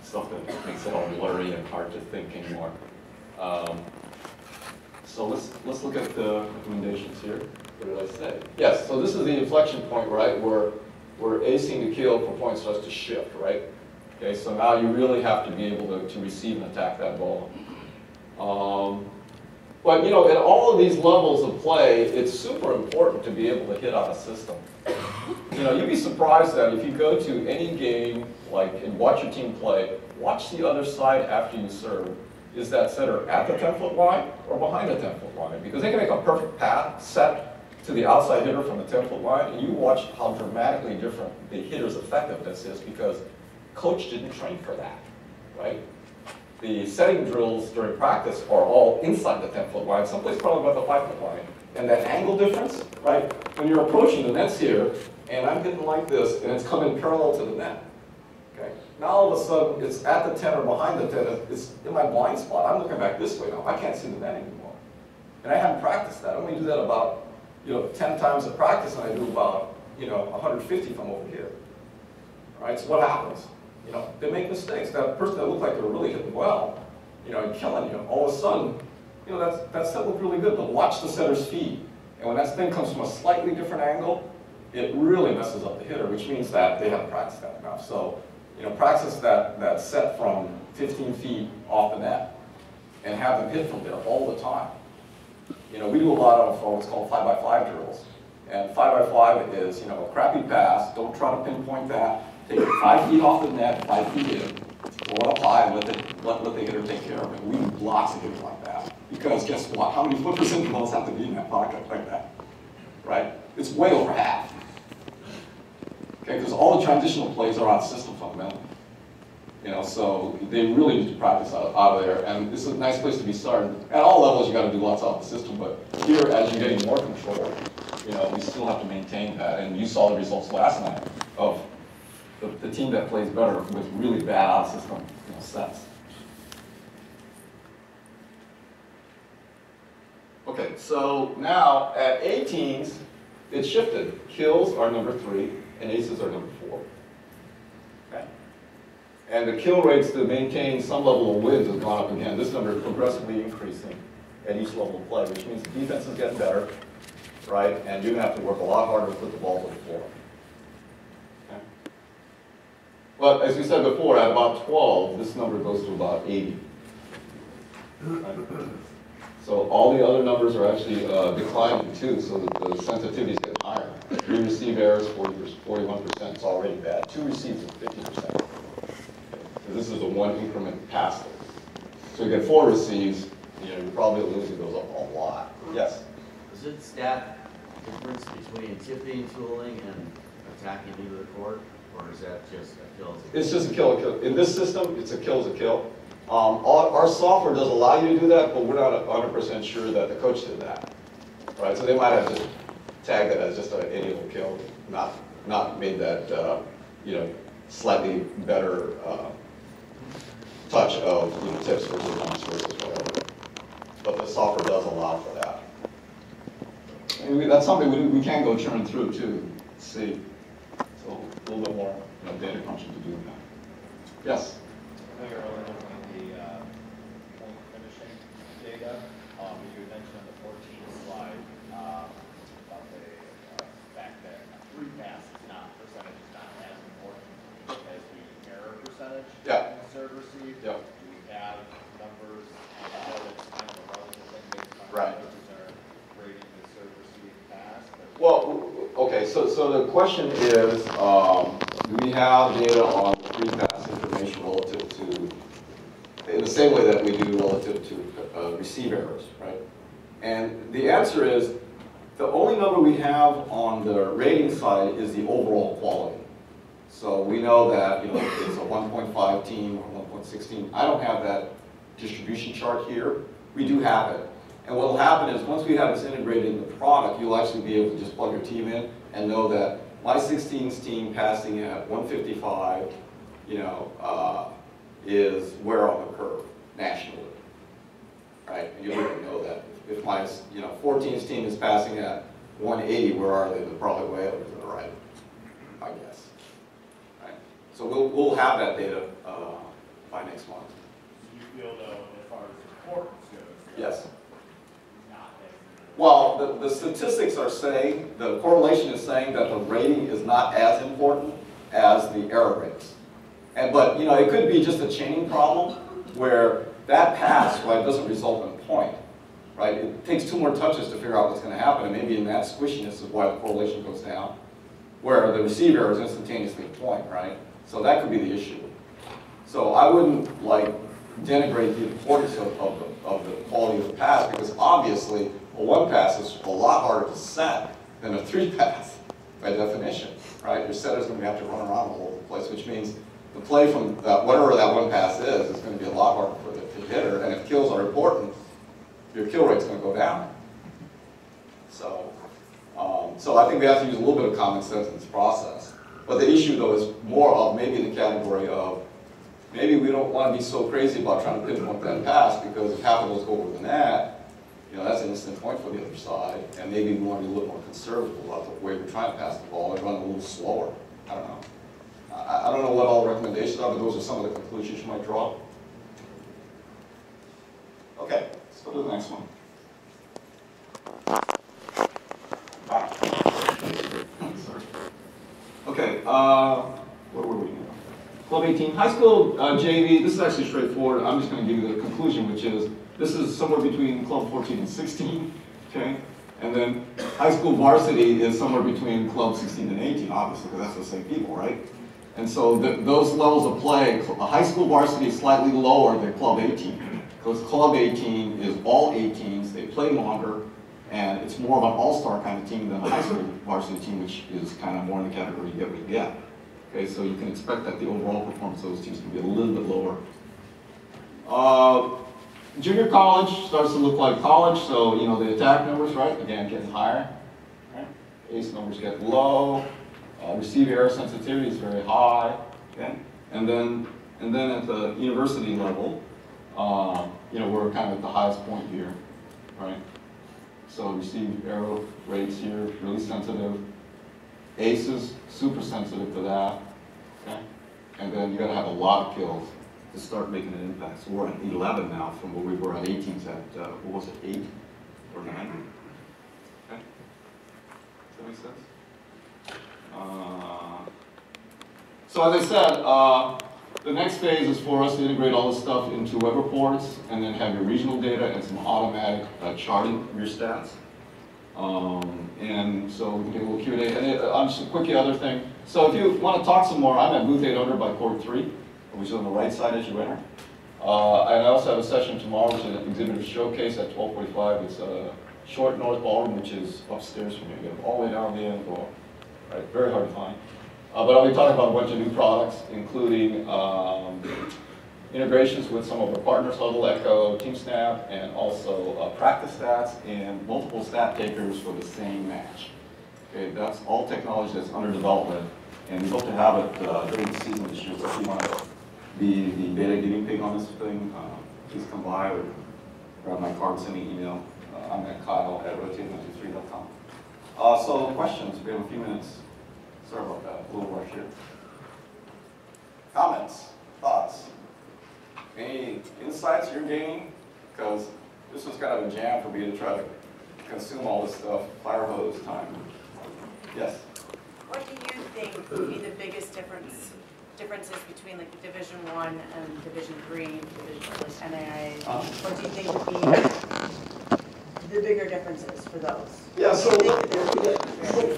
stuff that makes it all blurry and hard to think anymore. So let's look at the recommendations here. What did I say? Yes, so this is the inflection point, right, where acing the kill for point starts to shift, right? Okay, so now you really have to be able to receive and attack that ball. But, you know, at all of these levels of play, it's super important to be able to hit out a system. You know, you'd be surprised that if you go to any game, like, and watch your team play, watch the other side after you serve. Is that setter at the 10-foot line or behind the 10-foot line? Because they can make a perfect pass set to the outside hitter from the 10-foot line, and you watch how dramatically different the hitter's effectiveness is because coach didn't train for that, right? The setting drills during practice are all inside the 10-foot line, someplace probably about the 5-foot line. And that angle difference, right? When you're approaching the nets here, and I'm hitting like this, and it's coming parallel to the net. Okay. Now all of a sudden, it's at the 10 or behind the 10. It's in my blind spot. I'm looking back this way now. I can't see the net anymore. And I haven't practiced that. I only do that about, you know, 10 times at practice, and I do about 150 from over here. Right? So what happens? They make mistakes. That person that looked like they were really hitting well, and killing you, all of a sudden, that set looked really good, but watch the setter's feet. And when that thing comes from a slightly different angle, it really messes up the hitter, which means that they haven't practiced that enough. So, practice that set from 15 feet off the net and have them hit from there all the time. We do a lot of what's called 5x5 drills. And 5x5 is, a crappy pass. Don't try to pinpoint that. Take it 5 feet off the net, 5 feet in, throw it up high, and let the hitter take care of it. We do lots of hitters like that. Because guess what? How many foot percentiles have to be in that pocket like that? Right? It's way over half. Okay, because all the transitional plays are on system fundamentally. So they really need to practice out of there. And this is a nice place to be started. At all levels, you got to do lots out of the system. But here, as you're getting more control, we still have to maintain that. And you saw the results last night of the team that plays better with really bad out-of-system sets. Okay, so now at 18s, it's shifted. Kills are number 3, and aces are number 4. Okay? And the kill rates to maintain some level of wins has gone up again. This number is progressively increasing at each level of play, which means the defense is getting better, right? And you're going to have to work a lot harder to put the ball to the floor. Okay? But as we said before, at about 12, this number goes to about 80. Right? So all the other numbers are actually declining too, so that the sensitivities get higher. 3 receive errors, 41%, it's already bad. 2 receives is 50%. So this is a 1 increment pass. So you get 4 receives, your probability of losing goes up a lot. Yes? Is it stat difference between tipping, tooling, and attacking into the court? Or is that just a kill? It's just a kill. In this system, it's a kill is a kill. Our software does allow you to do that, but we're not 100% sure that the coach did that, right? So they might have just tagged it as just any old kill, not made that slightly better touch of tips versus runs versus whatever. But the software does allow for that. And that's something we can go churn through too. See, so a little bit more data crunching to do that. Yes. Data, you mentioned on the 14th slide about the fact that free pass percentage is not as important as the error percentage in the serve receive. Yep. Do we have numbers on how that's kind of a relative thing based on right. coaches are rating the serve receive pass? Well, okay, so the question is, do we have data on free pass information relative to, in the same way that we do relative to receive errors, right? And the answer is, the only number we have on the rating side is the overall quality. So we know that it's a 1.5 team or 1.6 team. I don't have that distribution chart here. We do have it. And what will happen is once we have this integrated in the product, you'll actually be able to just plug your team in and know that my 16s team passing at 155, is where on the curve nationally, right? And you'll even know that. If my 14s team is passing at 180, where are they? They're probably way over to the right, I guess. Right? So we'll have that data by next month. So you feel though, as far as importance goes, yes. Not as Well, the statistics are saying, the correlation is saying that the rating is not as important as the error rates. But it could be just a chaining problem where that pass, right, doesn't result in a point, right? It takes 2 more touches to figure out what's going to happen, and maybe in that squishiness is why the correlation goes down, where the receive error is instantaneously a point, right? So that could be the issue. So I wouldn't denigrate the importance of the quality of the pass, because obviously a 1 pass is a lot harder to set than a 3 pass by definition, right? Your setter's going to have to run around all over the place, which means the play from whatever that 1 pass is going to be a lot harder for the hitter, and if kills are important, your kill rate's going to go down. So I think we have to use a little bit of common sense in this process. But the issue, though, is more of maybe in the category of maybe we don't want to be so crazy about trying to pinpoint that pass, because if half of those go over the net, that's an instant point for the other side, and maybe we want to be a little more conservative about the way we're trying to pass the ball and run a little slower. I don't know. I don't know what all the recommendations are, but those are some of the conclusions you might draw. Okay, let's go to the next one. Sorry. Okay, where were we now? Club 18. High school JV, this is actually straightforward. I'm just going to give you the conclusion, which is this is somewhere between Club 14 and 16, okay? And then high school varsity is somewhere between Club 16 and 18, obviously, because that's the same people, right? And so those levels of play, a high school varsity is slightly lower than Club 18, because Club 18 is all 18s, they play longer, and it's more of an all-star kind of team than a high school varsity team, which is kind of more in the category you get what you get. Okay, so you can expect that the overall performance of those teams can be a little bit lower. Junior college starts to look like college, so the attack numbers, right, again, getting higher. Right? Ace numbers get low. Receive error sensitivity is very high. Okay, and then at the university level, we're kind of at the highest point here, right? So receive error rates here really sensitive. Aces super sensitive to that. Okay, and then you got to have a lot of kills to start making an impact. So we're at 11 now from where we were at 18s at, what was it, 8 or 9? Okay. Does that make sense? So as I said, the next phase is for us to integrate all this stuff into web reports and then have your regional data and some automatic charting of your stats. And so we can do a little Q&A. And just a quickie other thing. So if you want to talk some more, I'm at booth 800 by Court 3. Which is on the right side as you enter. And I also have a session tomorrow, which is an exhibitor showcase at 12:45. It's a short north ballroom, which is upstairs from you. You get all the way down the end door. Right, very hard to find. But I'll be talking about a bunch of new products, including integrations with some of our partners, Huddle, Echo, TeamSnap, and also practice stats and multiple stat takers for the same match. Okay, that's all technology that's under development, and we hope to have it during the season this year. So if you want to be the beta guinea pig on this thing, please come by or grab my card, send me an email. I'm at Kyle@rotate123.com. So questions, we have a few minutes. Sorry about that, a little rush here. Comments, thoughts? Any insights you're gaining? Because this was kind of a jam for me to try to consume all this stuff, fire hose time. Yes? What do you think would be the biggest differences between like Division I and Division III, like NAIA? What do you think would be the bigger differences for those? Yeah, so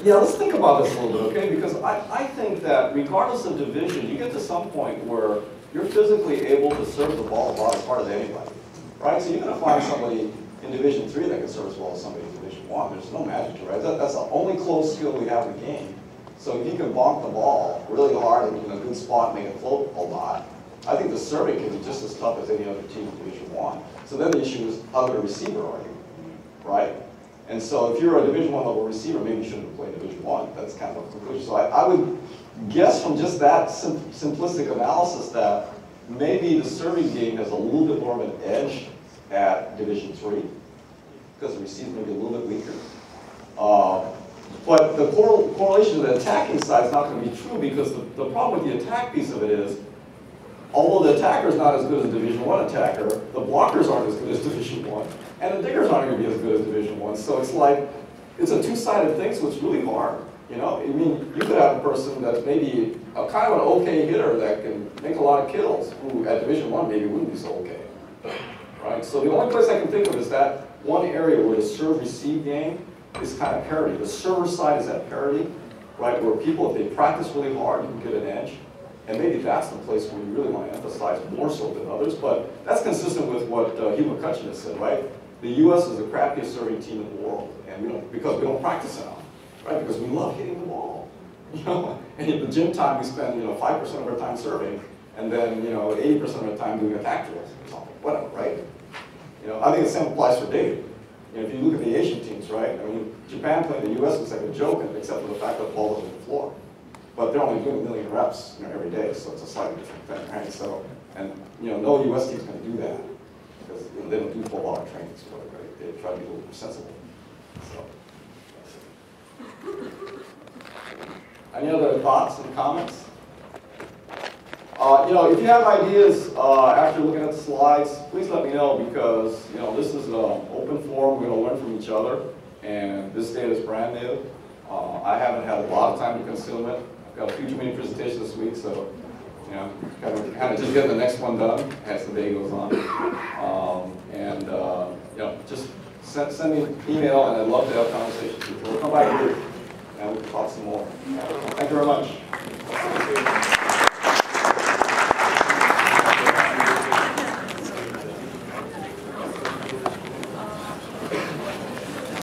let's think about this a little bit, okay? Because I think that regardless of division, you get to some point where you're physically able to serve the ball about as hard as anybody, right? So you're going to find somebody in Division III that can serve as well as somebody in Division I. There's no magic to it, right? That's the only close skill we have in the game. So if you can bonk the ball really hard and in a good spot, make it float a lot, I think the serving can be just as tough as any other team in Division I. So then the issue is, how good a receiver are you, right? And so if you're a Division I level receiver, maybe you shouldn't play Division I. That's kind of a conclusion. So I would guess from just that simplistic analysis that maybe the serving game has a little bit more of an edge at Division III, because the receiver may be a little bit weaker. But the correlation to the attacking side is not going to be true, because the problem with the attack piece of it is, although the attacker is not as good as a Division I attacker, the blockers aren't as good as Division I, and the diggers aren't going to be as good as Division I. So it's like, it's a two-sided thing, so it's really hard. You know, I mean, you could have a person that's maybe a kind of an okay hitter that can make a lot of kills, who at Division I maybe wouldn't be so okay, right? So the only place I can think of is that one area where the serve-receive game is kind of parity. The server side is at parity, right? Where people, if they practice really hard, you can get an edge. And maybe that's the place where you really want to emphasize more so than others. But that's consistent with what Hugh McCutcheon has said, right? The U.S. is the crappiest serving team in the world, and because we don't practice enough, right? Because we love hitting the ball, you know. And at the gym time, we spend 5% of our time serving, and then 80% of our time doing attack drills or something, whatever, right? I think the same applies for David. If you look at the Asian teams, right? I mean, Japan playing the U.S. looks like a joke, except for the fact that the ball is on the floor. But they're only doing 1 million reps every day, so it's a slightly different thing, right? So, and no U.S. team's going to do that, because they don't do full hour trainings, right? They try to be a little more sensible. So, any other thoughts and comments? If you have ideas after looking at the slides, please let me know, because this is an open forum. We're going to learn from each other, and this data is brand new. I haven't had a lot of time to consume it. I've got a few too many presentations this week, so kind of just getting the next one done as the day goes on. Just send me an email, and I'd love to have conversations with you. We'll come back here and we can talk some more. Thank you very much.